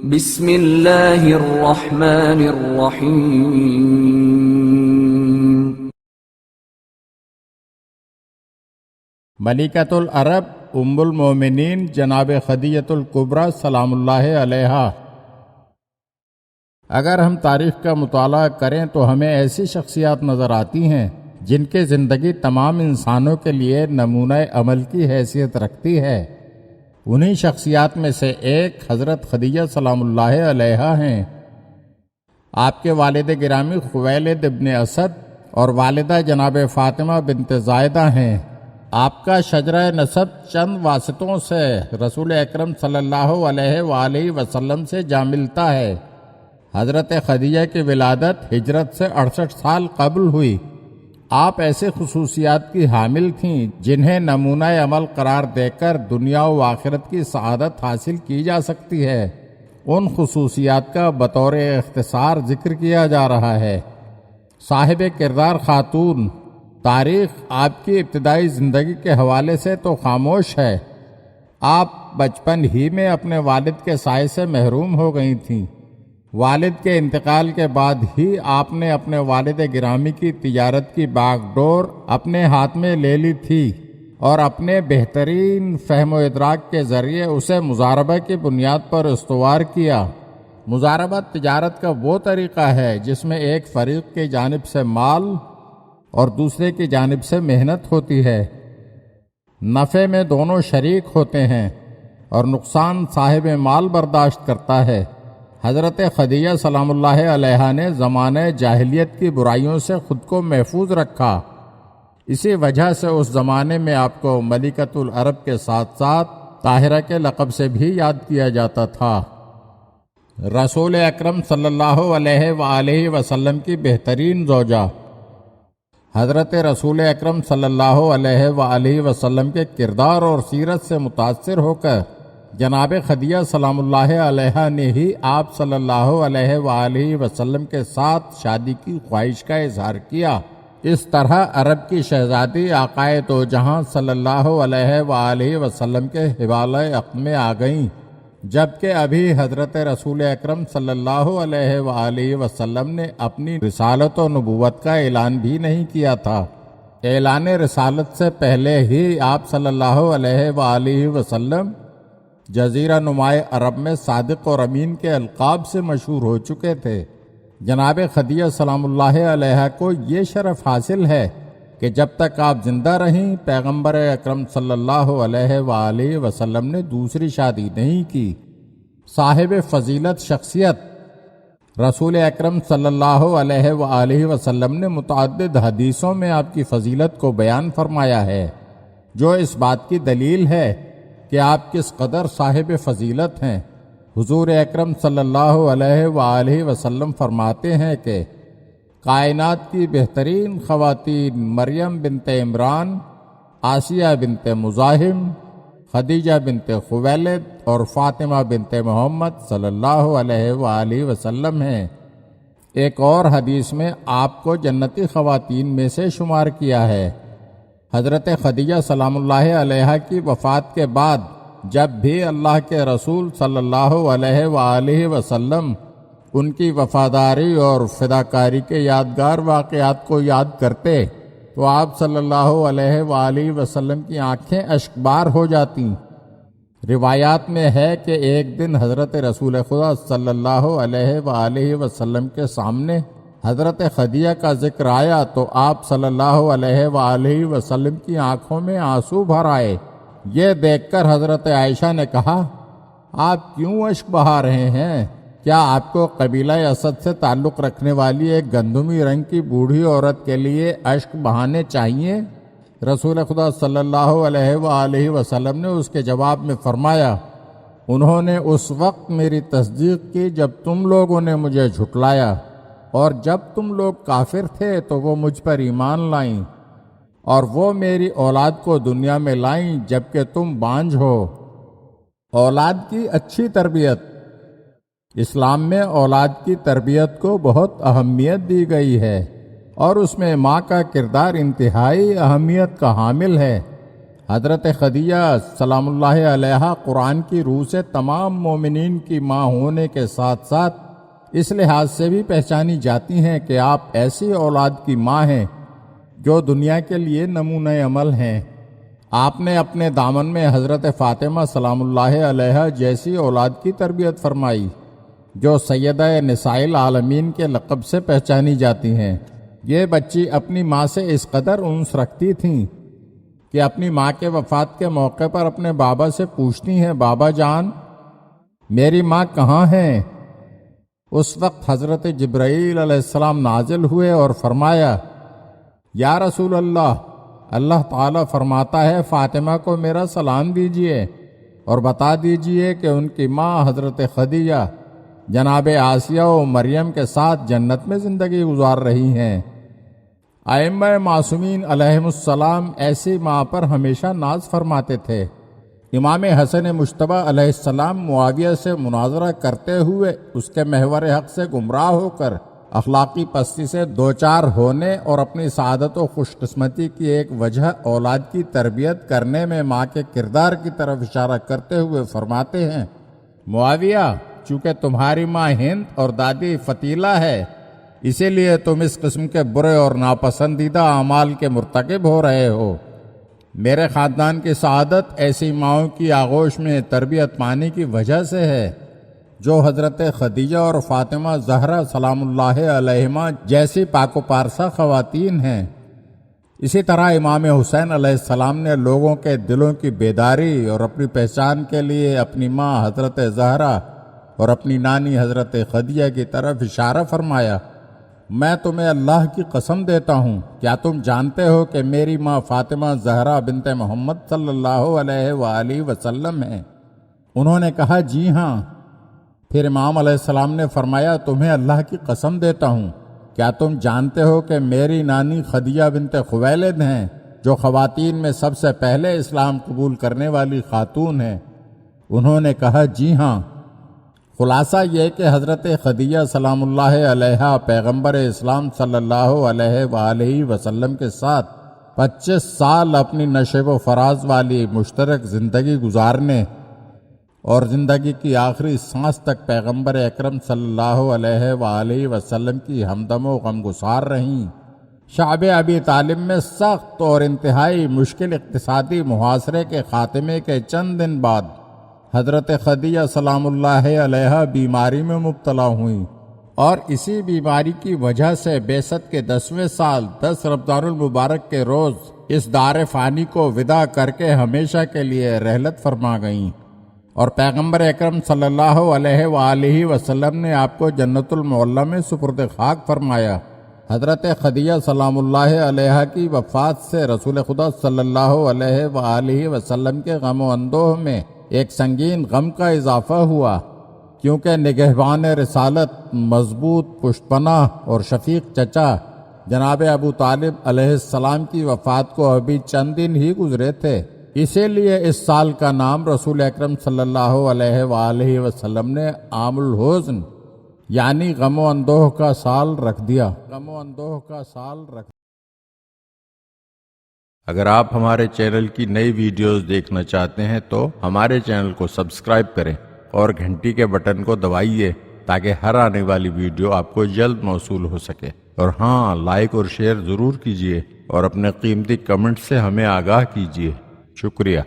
بسم اللہ الرحمن الرحیم۔ ملکۃ العرب ام المومنین جناب خدیجہ الکبریٰ سلام اللہ علیہا۔ اگر ہم تاریخ کا مطالعہ کریں تو ہمیں ایسی شخصیات نظر آتی ہیں جن کی زندگی تمام انسانوں کے لیے نمونہ عمل کی حیثیت رکھتی ہے۔ انہی شخصیات میں سے ایک حضرت خدیجہ سلام اللہ علیہا ہیں۔ آپ کے والد گرامی خویلد ابن اسد اور والدہ جناب فاطمہ بنت زائدہ ہیں۔ آپ کا شجرہ نسب چند واسطوں سے رسول اکرم صلی اللہ علیہ وآلہ وسلم سے جا ملتا ہے۔ حضرت خدیجہ کی ولادت ہجرت سے 68 سال قبل ہوئی۔ آپ ایسے خصوصیات کی حامل تھیں جنہیں نمونہ عمل قرار دے کر دنیا و آخرت کی سعادت حاصل کی جا سکتی ہے۔ ان خصوصیات کا بطور اختصار ذکر کیا جا رہا ہے۔ صاحب کردار خاتون، تاریخ آپ کی ابتدائی زندگی کے حوالے سے تو خاموش ہے۔ آپ بچپن ہی میں اپنے والد کے سائے سے محروم ہو گئی تھیں۔ والد کے انتقال کے بعد ہی آپ نے اپنے والد گرامی کی تجارت کی باغ ڈور اپنے ہاتھ میں لے لی تھی اور اپنے بہترین فہم و ادراک کے ذریعے اسے مضاربہ کی بنیاد پر استوار کیا۔ مضاربہ تجارت کا وہ طریقہ ہے جس میں ایک فریق کی جانب سے مال اور دوسرے کی جانب سے محنت ہوتی ہے۔ نفع میں دونوں شریک ہوتے ہیں اور نقصان صاحب مال برداشت کرتا ہے۔ حضرت خدیجہ سلام اللہ علیہا نے زمانہ جاہلیت کی برائیوں سے خود کو محفوظ رکھا۔ اسی وجہ سے اس زمانے میں آپ کو ملکۃ العرب کے ساتھ ساتھ طاہرہ کے لقب سے بھی یاد کیا جاتا تھا۔ رسول اکرم صلی اللہ علیہ وآلہ وسلم کی بہترین زوجہ، حضرت رسول اکرم صلی اللہ علیہ وآلہ وسلم کے کردار اور سیرت سے متاثر ہو کر جناب خدیجہ سلام اللہ علیہا نے ہی آپ صلی اللہ علیہ وآلہ وسلم کے ساتھ شادی کی خواہش کا اظہار کیا۔ اس طرح عرب کی شہزادی آقائے دو جہاں صلی اللہ علیہ وآلہ وسلم کے حوالہ عقد میں آ گئیں، جبکہ ابھی حضرت رسول اکرم صلی اللہ علیہ وآلہ وسلم نے اپنی رسالت و نبوت کا اعلان بھی نہیں کیا تھا۔ اعلان رسالت سے پہلے ہی آپ صلی اللہ علیہ وآلہ وسلم جزیرہ نمائے عرب میں صادق اور امین کے القاب سے مشہور ہو چکے تھے۔ جناب خدیجہ سلام اللہ علیہا کو یہ شرف حاصل ہے کہ جب تک آپ زندہ رہیں پیغمبر اکرم صلی اللہ علیہ وآلہ وسلم نے دوسری شادی نہیں کی۔ صاحب فضیلت شخصیت رسول اکرم صلی اللہ علیہ وآلہ وسلم نے متعدد حدیثوں میں آپ کی فضیلت کو بیان فرمایا ہے، جو اس بات کی دلیل ہے کہ آپ کس قدر صاحب فضیلت ہیں۔ حضور اکرم صلی اللہ علیہ وآلہ وسلم فرماتے ہیں کہ کائنات کی بہترین خواتین مریم بنت عمران، آسیہ بنت مزاحم، خدیجہ بنت خویلد اور فاطمہ بنت محمد صلی اللہ علیہ وآلہ وسلم ہیں۔ ایک اور حدیث میں آپ کو جنتی خواتین میں سے شمار کیا ہے۔ حضرت خدیجہ سلام اللہ علیہا کی وفات کے بعد جب بھی اللہ کے رسول صلی اللہ علیہ وآلہ وسلم ان کی وفاداری اور فداکاری کے یادگار واقعات کو یاد کرتے تو آپ صلی اللہ علیہ وآلہ وسلم کی آنکھیں اشکبار ہو جاتیں۔ روایات میں ہے کہ ایک دن حضرت رسول خدا صلی اللہ علیہ وآلہ وسلم کے سامنے حضرت خدیجہ کا ذکر آیا تو آپ صلی اللہ علیہ وآلہ وسلم کی آنکھوں میں آنسو بھر آئے۔ یہ دیکھ کر حضرت عائشہ نے کہا، آپ کیوں اشک بہا رہے ہیں؟ کیا آپ کو قبیلہ اسد سے تعلق رکھنے والی ایک گندمی رنگ کی بوڑھی عورت کے لیے اشک بہانے چاہیے؟ رسول خدا صلی اللہ علیہ وآلہ وسلم نے اس کے جواب میں فرمایا، انہوں نے اس وقت میری تصدیق کی جب تم لوگوں نے مجھے جھٹلایا، اور جب تم لوگ کافر تھے تو وہ مجھ پر ایمان لائیں، اور وہ میری اولاد کو دنیا میں لائیں جبکہ تم بانجھ ہو۔ اولاد کی اچھی تربیت، اسلام میں اولاد کی تربیت کو بہت اہمیت دی گئی ہے اور اس میں ماں کا کردار انتہائی اہمیت کا حامل ہے۔ حضرت خدیجہ سلام اللہ علیہا قرآن کی روح سے تمام مومنین کی ماں ہونے کے ساتھ ساتھ اس لحاظ سے بھی پہچانی جاتی ہیں کہ آپ ایسی اولاد کی ماں ہیں جو دنیا کے لیے نمونہ عمل ہیں۔ آپ نے اپنے دامن میں حضرت فاطمہ سلام اللہ علیہا جیسی اولاد کی تربیت فرمائی جو سیدہ نساء العالمین کے لقب سے پہچانی جاتی ہیں۔ یہ بچی اپنی ماں سے اس قدر انس رکھتی تھیں کہ اپنی ماں کے وفات کے موقع پر اپنے بابا سے پوچھتی ہیں، بابا جان میری ماں کہاں ہیں؟ اس وقت حضرت جبرائیل علیہ السلام نازل ہوئے اور فرمایا، یا رسول اللہ، اللہ تعالیٰ فرماتا ہے فاطمہ کو میرا سلام دیجئے اور بتا دیجئے کہ ان کی ماں حضرت خدیجہ جناب آسیہ و مریم کے ساتھ جنت میں زندگی گزار رہی ہیں۔ ائمہ معصومین علیہم السلام ایسی ماں پر ہمیشہ ناز فرماتے تھے۔ امام حسن مجتبی علیہ السلام معاویہ سے مناظرہ کرتے ہوئے اس کے محور حق سے گمراہ ہو کر اخلاقی پستی سے دوچار ہونے اور اپنی سعادت و خوش قسمتی کی ایک وجہ اولاد کی تربیت کرنے میں ماں کے کردار کی طرف اشارہ کرتے ہوئے فرماتے ہیں، معاویہ چونکہ تمہاری ماں ہند اور دادی فتیلہ ہے اسی لیے تم اس قسم کے برے اور ناپسندیدہ اعمال کے مرتکب ہو رہے ہو۔ میرے خاندان کی سعادت ایسی ماؤں کی آغوش میں تربیت پانے کی وجہ سے ہے جو حضرت خدیجہ اور فاطمہ زہرا سلام اللہ علیہما جیسی پاک و پارسا خواتین ہیں۔ اسی طرح امام حسین علیہ السلام نے لوگوں کے دلوں کی بیداری اور اپنی پہچان کے لیے اپنی ماں حضرت زہرا اور اپنی نانی حضرت خدیجہ کی طرف اشارہ فرمایا، میں تمہیں اللہ کی قسم دیتا ہوں، کیا تم جانتے ہو کہ میری ماں فاطمہ زہرا بنت محمد صلی اللہ علیہ وآلہ وسلم ہیں؟ انہوں نے کہا جی ہاں۔ پھر امام علیہ السلام نے فرمایا، تمہیں اللہ کی قسم دیتا ہوں، کیا تم جانتے ہو کہ میری نانی خدیجہ بنت خویلد ہیں جو خواتین میں سب سے پہلے اسلام قبول کرنے والی خاتون ہیں؟ انہوں نے کہا جی ہاں۔ خلاصہ یہ کہ حضرت خدیجہ سلام اللہ علیہا پیغمبر اسلام صلی اللہ علیہ وآلہ وسلم کے ساتھ 25 سال اپنی نشیب و فراز والی مشترک زندگی گزارنے اور زندگی کی آخری سانس تک پیغمبر اکرم صلی اللہ علیہ وآلہ وسلم کی ہمدم و غمگسار رہیں۔ شعب ابی طالب میں سخت اور انتہائی مشکل اقتصادی محاصرے کے خاتمے کے چند دن بعد حضرت خدیجہ سلام اللہ علیہا بیماری میں مبتلا ہوئیں اور اسی بیماری کی وجہ سے بعثت کے 10ویں سال 10 رمضان المبارک کے روز اس دار فانی کو وداع کر کے ہمیشہ کے لیے رحلت فرما گئیں، اور پیغمبر اکرم صلی اللہ علیہ وآلہ وسلم نے آپ کو جنت المعلی میں سپرد خاک فرمایا۔ حضرت خدیجہ سلام اللہ علیہا کی وفات سے رسول خدا صلی اللہ علیہ وآلہ وسلم کے غم و اندوہ میں ایک سنگین غم کا اضافہ ہوا، کیونکہ نگہبان رسالت، مضبوط پشت پناہ اور شفیق چچا جناب ابو طالب علیہ السلام کی وفات کو ابھی چند دن ہی گزرے تھے۔ اسی لیے اس سال کا نام رسول اکرم صلی اللہ علیہ وآلہ وسلم نے عام الحزن یعنی غم و اندوہ کا سال رکھ دیا۔ اگر آپ ہمارے چینل کی نئی ویڈیوز دیکھنا چاہتے ہیں تو ہمارے چینل کو سبسکرائب کریں اور گھنٹی کے بٹن کو دبائیے تاکہ ہر آنے والی ویڈیو آپ کو جلد موصول ہو سکے، اور ہاں، لائک اور شیئر ضرور کیجیے اور اپنے قیمتی کمنٹ سے ہمیں آگاہ کیجیے۔ شکریہ۔